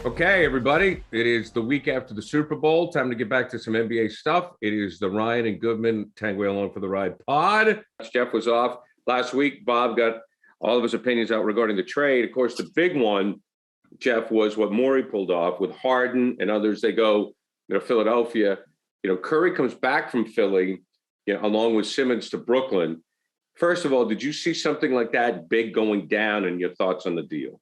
Okay, everybody, it is the week after the Super Bowl. Time to get back to some NBA stuff. It is the Ryan and Goodman Tanguay Along for the Ride pod. Jeff was off last week. Bob got all of his opinions out regarding the trade. Of course, the big one, Jeff, was what Morey pulled off with Harden and others. They go, Philadelphia. Curry comes back from Philly, along with Simmons to Brooklyn. First of all, did you see something like that big going down, and your thoughts on the deal?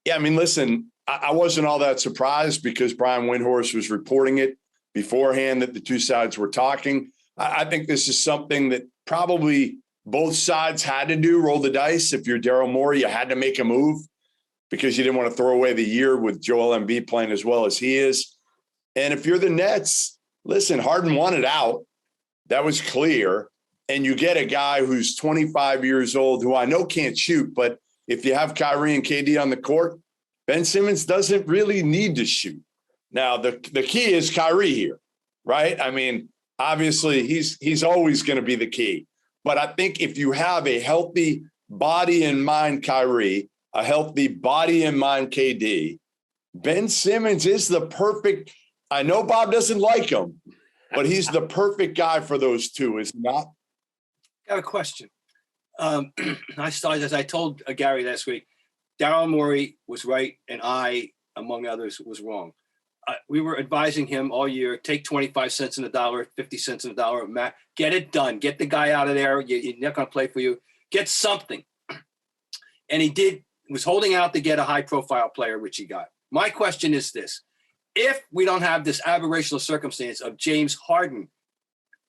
Yeah, listen, I wasn't all that surprised because Brian Windhorst was reporting it beforehand that the two sides were talking. I think this is something that probably both sides had to do, roll the dice. If you're Daryl Morey, you had to make a move because you didn't want to throw away the year with Joel Embiid playing as well as he is. And if you're the Nets, listen, Harden wanted out. That was clear. And you get a guy who's 25 years old who I know can't shoot, but if you have Kyrie and KD on the court, Ben Simmons doesn't really need to shoot. Now, the key is Kyrie here, right? Obviously, he's always going to be the key. But I think if you have a healthy body and mind Kyrie, a healthy body and mind KD, Ben Simmons is the perfect – I know Bob doesn't like him, but he's the perfect guy for those two, is he not? I have a question. I started, as I told Gary last week, Daryl Morey was right, and I, among others, was wrong. We were advising him all year, take 25 cents in the dollar, 50 cents in the dollar, get it done. Get the guy out of there. He's not going to play for you. Get something. And he was holding out to get a high-profile player, which he got. My question is this. If we don't have this aberrational circumstance of James Harden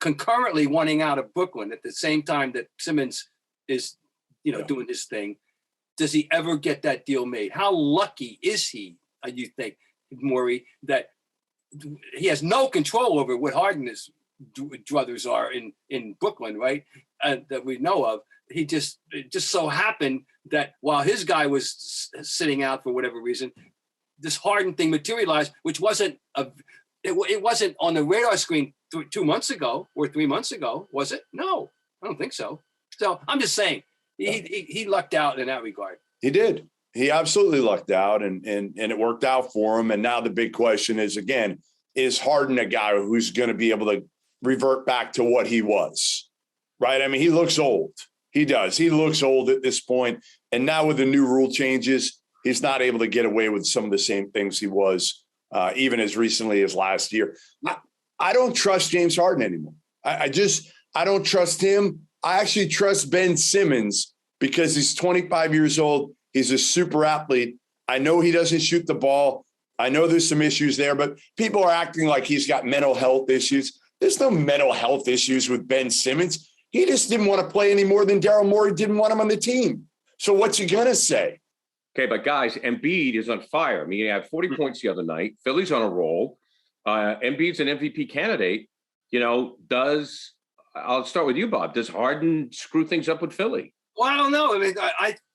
concurrently wanting out of Brooklyn at the same time that Simmons is, doing his thing, does he ever get that deal made? How lucky is he, you think, Morey, that he has no control over what Harden's druthers are in Brooklyn, right? That we know of. It just so happened that while his guy was sitting out for whatever reason, this Harden thing materialized, which wasn't it wasn't on the radar screen 2 months ago or 3 months ago, was it? No, I don't think so. So I'm just saying he lucked out in that regard. He did. He absolutely lucked out, and it worked out for him. And now the big question is, again, is Harden a guy who's going to be able to revert back to what he was, right? He looks old. He does. He looks old at this point. And now with the new rule changes, he's not able to get away with some of the same things he was even as recently as last year. I don't trust James Harden anymore. I don't trust him. I actually trust Ben Simmons because he's 25 years old. He's a super athlete. I know he doesn't shoot the ball. I know there's some issues there, but people are acting like he's got mental health issues. There's no mental health issues with Ben Simmons. He just didn't want to play any more than Daryl Morey didn't want him on the team. So what's he going to say? Okay, but guys, Embiid is on fire. He had 40 points the other night. Philly's on a roll. Embiid's an MVP candidate. I'll start with you, Bob. Does Harden screw things up with Philly? Well, I don't know.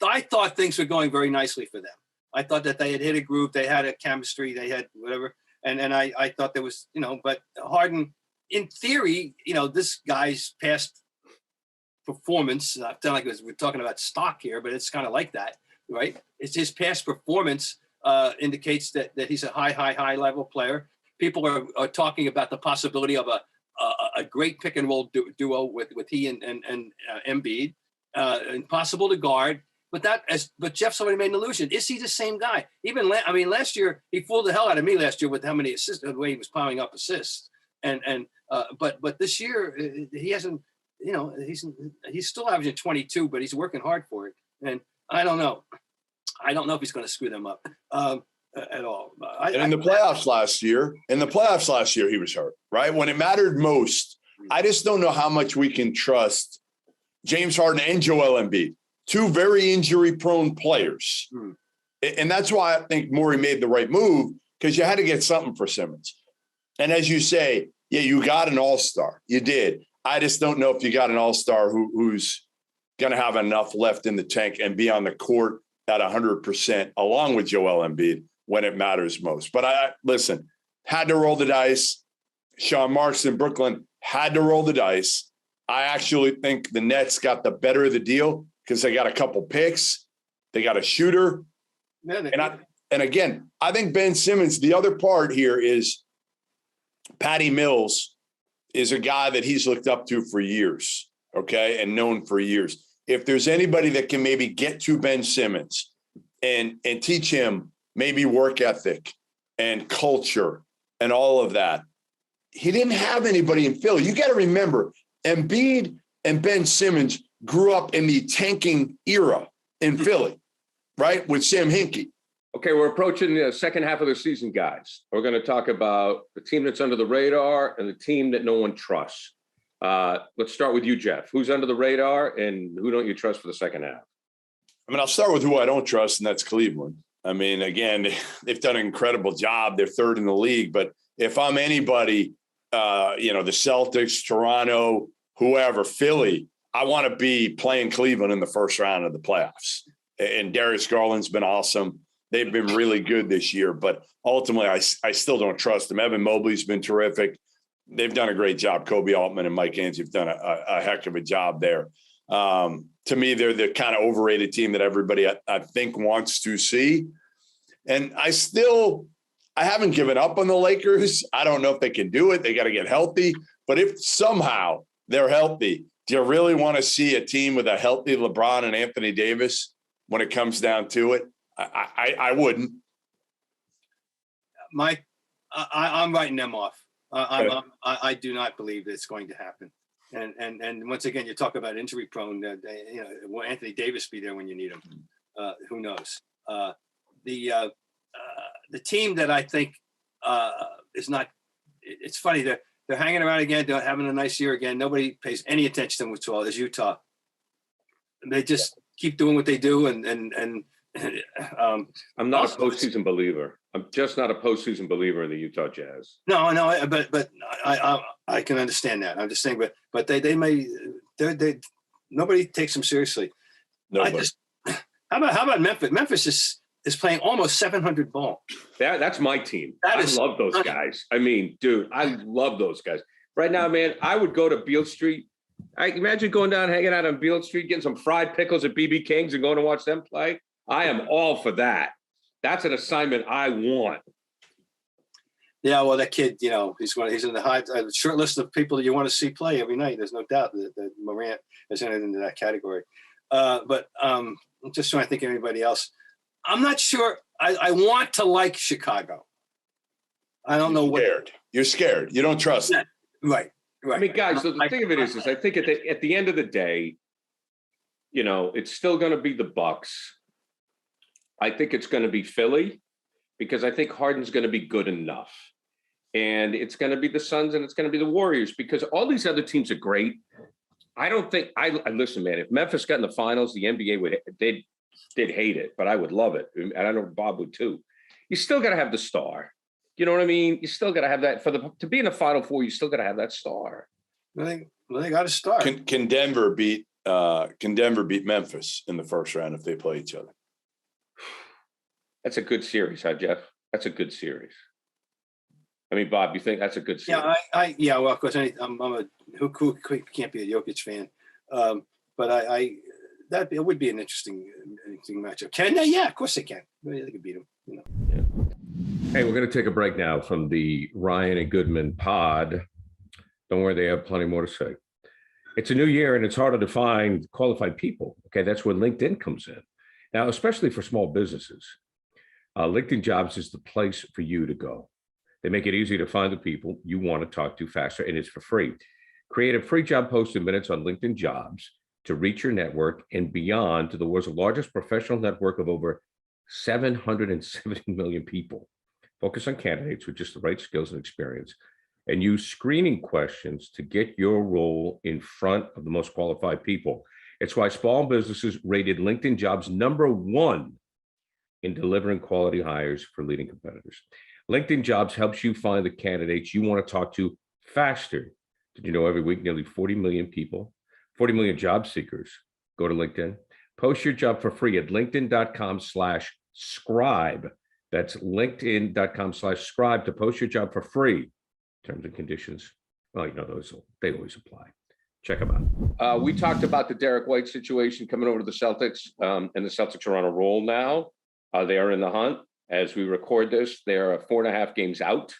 I thought things were going very nicely for them. I thought that they had hit a groove. They had a chemistry. They had whatever. And I thought there was, but Harden, in theory, this guy's past performance, I feel like we're talking about stock here, but it's kind of like that, right? It's his past performance indicates that he's a high level player. People are talking about the possibility of a great pick and roll duo with he and Embiid, impossible to guard. But Jeff's already made an illusion. Is he the same guy? Even last year he fooled the hell out of me last year with how many assists, the way he was piling up assists. But this year he hasn't. He's still averaging 22, but he's working hard for it. And I don't know. I don't know if he's going to screw them up at all. In the playoffs last year, he was hurt, right? When it mattered most, I just don't know how much we can trust James Harden and Joel Embiid, two very injury-prone players. And that's why I think Morey made the right move, because you had to get something for Simmons. And as you say, yeah, you got an all-star. You did. I just don't know if you got an all-star who's going to have enough left in the tank and be on the court at 100% along with Joel Embiid when it matters most. But listen, had to roll the dice. Sean Marks in Brooklyn had to roll the dice. I actually think the Nets got the better of the deal because they got a couple picks. They got a shooter. And again, I think Ben Simmons, the other part here is Patty Mills is a guy that he's looked up to for years, okay, and known for years. If there's anybody that can maybe get to Ben Simmons and teach him maybe work ethic and culture and all of that, he didn't have anybody in Philly. You got to remember, Embiid and Ben Simmons grew up in the tanking era in Philly, right, with Sam Hinkie. Okay, we're approaching the second half of the season, guys. We're going to talk about the team that's under the radar and the team that no one trusts. Let's start with you, Jeff. Who's under the radar and who don't you trust for the second half? I mean, I'll start with who I don't trust, and that's Cleveland. I mean, again, they've done an incredible job. They're third in the league. But if I'm anybody, the Celtics, Toronto, whoever, Philly, I want to be playing Cleveland in the first round of the playoffs. And Darius Garland's been awesome. They've been really good this year, but ultimately I still don't trust them. Evan Mobley's been terrific. They've done a great job. Kobe Altman and Mike Ainsley have done a heck of a job there. To me, they're the kind of overrated team that everybody I think wants to see. And I haven't given up on the Lakers. I don't know if they can do it. They got to get healthy. But if somehow they're healthy, do you really want to see a team with a healthy LeBron and Anthony Davis when it comes down to it? I wouldn't. Mike, I'm writing them off. I do not believe it's going to happen. And once again, you talk about injury prone. Will Anthony Davis be there when you need him? Who knows? The team that I think is not. It's funny they're hanging around again. They're having a nice year again. Nobody pays any attention to them at all. Is Utah. They just keep doing what they do and. I'm not a postseason believer. I'm just not a postseason believer in the Utah Jazz. No, but I can understand that. I'm just saying, but they may nobody takes them seriously. Nobody. How about Memphis? Memphis is playing almost 700 ball. That's my team. I love those guys. I mean, dude, I love those guys. Right now, man, I would go to Beale Street. I imagine going down, hanging out on Beale Street, getting some fried pickles at BB King's and going to watch them play. I am all for that. That's an assignment I want. Yeah, well, that kid, he's in the short list of people that you want to see play every night. There's no doubt that Morant is entered into that category. But I'm just trying to think of anybody else. I'm not sure. I want to like Chicago. I don't know what. You're scared. You don't trust them. Right. I mean, guys, so the thing of it is I think at the end of the day, it's still going to be the Bucks. I think it's going to be Philly because I think Harden's going to be good enough. And it's going to be the Suns and it's going to be the Warriors because all these other teams are great. I don't think listen, man, if Memphis got in the finals, the NBA they'd hate it, but I would love it. And I know Bob would too. You still got to have the star. You know what I mean? You still got to have that to be in the Final Four. You still got to have that star. Well, they got to start. Can Denver beat Memphis in the first round if they play each other? That's a good series, huh, Jeff? That's a good series. I mean, Bob, you think that's a good series? Yeah, well, of course, I'm who can't be a Jokic fan, but it would be an interesting matchup. Can they? Yeah, of course they can. They can beat them. Yeah. Hey, we're going to take a break now from the Ryan and Goodman pod. Don't worry, they have plenty more to say. It's a new year, and it's harder to find qualified people. Okay, that's where LinkedIn comes in. Now, especially for small businesses. LinkedIn Jobs is the place for you to go. They make it easy to find the people you want to talk to faster, and it's for free. Create a free job post in minutes on LinkedIn Jobs to reach your network and beyond to the world's largest professional network of over 770 million people. Focus on candidates with just the right skills and experience, and use screening questions to get your role in front of the most qualified people. It's why small businesses rated LinkedIn Jobs #1 in delivering quality hires for leading competitors. LinkedIn Jobs helps you find the candidates you want to talk to faster. Did you know every week nearly 40 million people, 40 million job seekers go to LinkedIn? Post your job for free at linkedin.com/scribe. That's linkedin.com/scribe to post your job for free. Terms and conditions, well, they always apply. Check them out. We talked about the Derrick White situation coming over to the Celtics, and the Celtics are on a roll now. They are in the hunt. As we record this, they are 4.5 games out.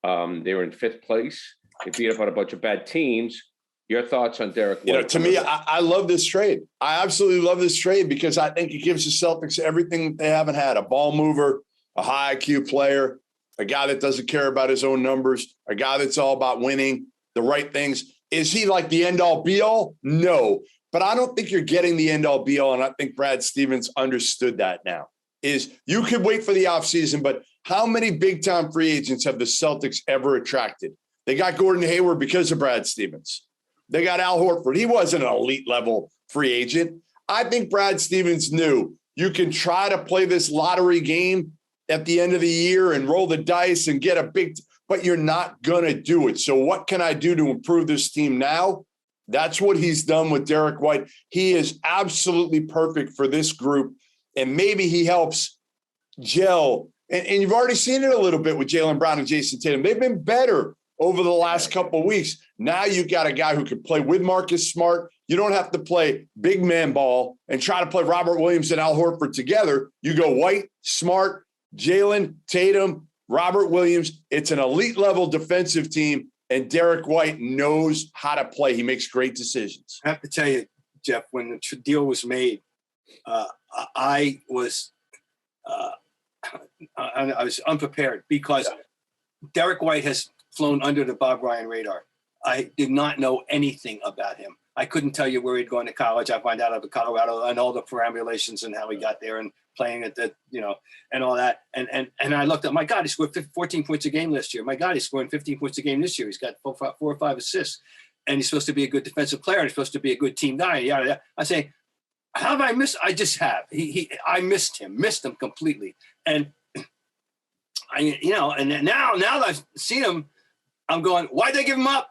They were in 5th place. They beat up on a bunch of bad teams. Your thoughts on Derrick White? To me, I love this trade. I absolutely love this trade because I think it gives the Celtics everything that they haven't had: a ball mover, a high IQ player, a guy that doesn't care about his own numbers, a guy that's all about winning, the right things. Is he like the end-all be-all? No. But I don't think you're getting the end-all be-all, and I think Brad Stevens understood that now. Is you could wait for the offseason, but how many big-time free agents have the Celtics ever attracted? They got Gordon Hayward because of Brad Stevens. They got Al Horford. He wasn't an elite-level free agent. I think Brad Stevens knew you can try to play this lottery game at the end of the year and roll the dice and get a big – but you're not going to do it. So what can I do to improve this team now? That's what he's done with Derrick White. He is absolutely perfect for this group, and maybe he helps gel. And you've already seen it a little bit with Jaylen Brown and Jason Tatum. They've been better over the last couple of weeks. Now you've got a guy who can play with Marcus Smart. You don't have to play big man ball and try to play Robert Williams and Al Horford together. You go White, Smart, Jaylen, Tatum, Robert Williams. It's an elite level defensive team, and Derrick White knows how to play. He makes great decisions. I have to tell you, Jeff, when the deal was made, I was unprepared because Derrick White has flown under the Bob Ryan radar. I did not know anything about him. I couldn't tell you where he'd gone to college. I find out about Colorado and all the perambulations and how he got there and playing at the, and all that. And I looked up, my God, he scored 14 points a game last year. My God, he's scoring 15 points a game this year. He's got 4 or 5 assists, and he's supposed to be a good defensive player. And he's supposed to be a good team guy. Yeah. I say, how have I missed? I just have. I missed him completely. And and now that I've seen him, I'm going, why'd they give him up?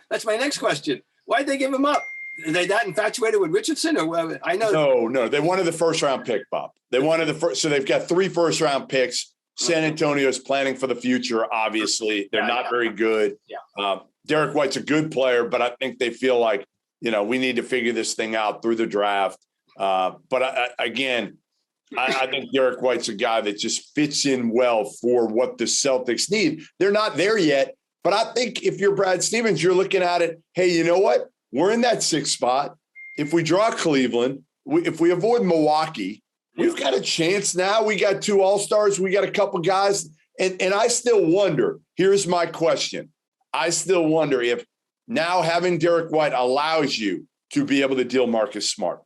That's my next question. Why'd they give him up? Are they that infatuated with Richardson? Or I know. No. They wanted the first-round pick, Bob. They wanted the first. So they've got 3 first-round picks. San Antonio's planning for the future, obviously. They're not very good. Yeah. Derrick White's a good player, but I think they feel like, we need to figure this thing out through the draft. But I think Derrick White's a guy that just fits in well for what the Celtics need. They're not there yet, but I think if you're Brad Stevens, you're looking at it, hey, you know what? We're in that 6th spot. If we draw Cleveland, if we avoid Milwaukee, we've got a chance now. We got 2 All-Stars. We got a couple guys. And I still wonder, here's my question. I still wonder if now having Derrick White allows you to be able to deal Marcus Smart.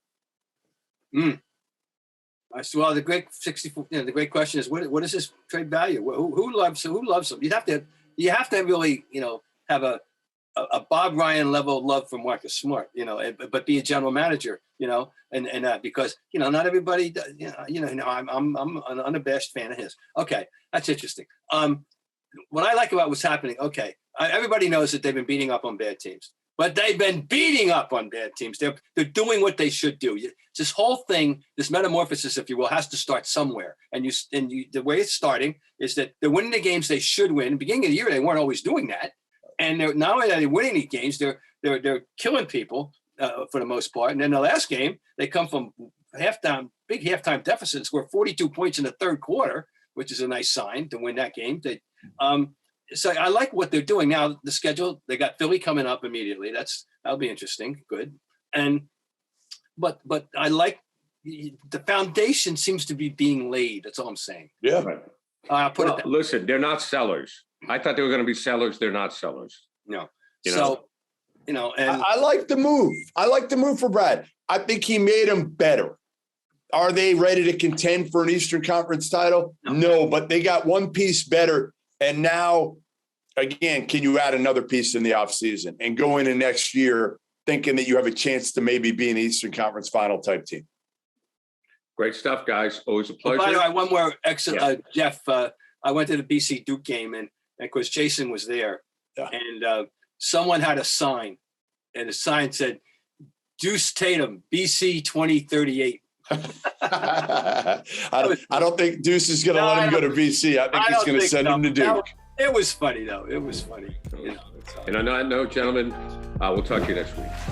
Well, the great the great question is, what is his trade value? Who loves him? You have to really, have a Bob Ryan level love for Marcus Smart, but be a general manager, and because not everybody, I'm an unabashed fan of his. Okay, that's interesting. What I like about what's happening, everybody knows that they've been beating up on bad teams, but they've been beating up on bad teams. They're doing what they should do. This whole thing, this metamorphosis, if you will, has to start somewhere. And the way it's starting is that they're winning the games they should win. Beginning of the year, they weren't always doing that. And not only are they winning these games, they're killing people for the most part. And then the last game, they come from big halftime deficit, and score 42 points in the 3rd quarter, which is a nice sign to win that game. So I like what they're doing now. The schedule, they got Philly coming up immediately. That'll be interesting. Good. But I like the foundation seems to be being laid. That's all I'm saying. Yeah. I'll put it. Listen, they're not sellers. I thought they were going to be sellers. They're not sellers. No. And I like the move. I like the move for Brad. I think he made them better. Are they ready to contend for an Eastern Conference title? No, but they got one piece better. And now, again, can you add another piece in the offseason and go into next year thinking that you have a chance to maybe be an Eastern Conference final type team? Great stuff, guys. Always a pleasure. By the way, one more excellent, Jeff. I went to the BC Duke game, and of course Jason was there, and someone had a sign, and the sign said, "Deuce Tatum, BC 2038." I don't think Deuce is going to let him go to BC. I think he's going to send him to Duke. It was funny, though. It was funny. And on that note, gentlemen, We'll talk to you next week.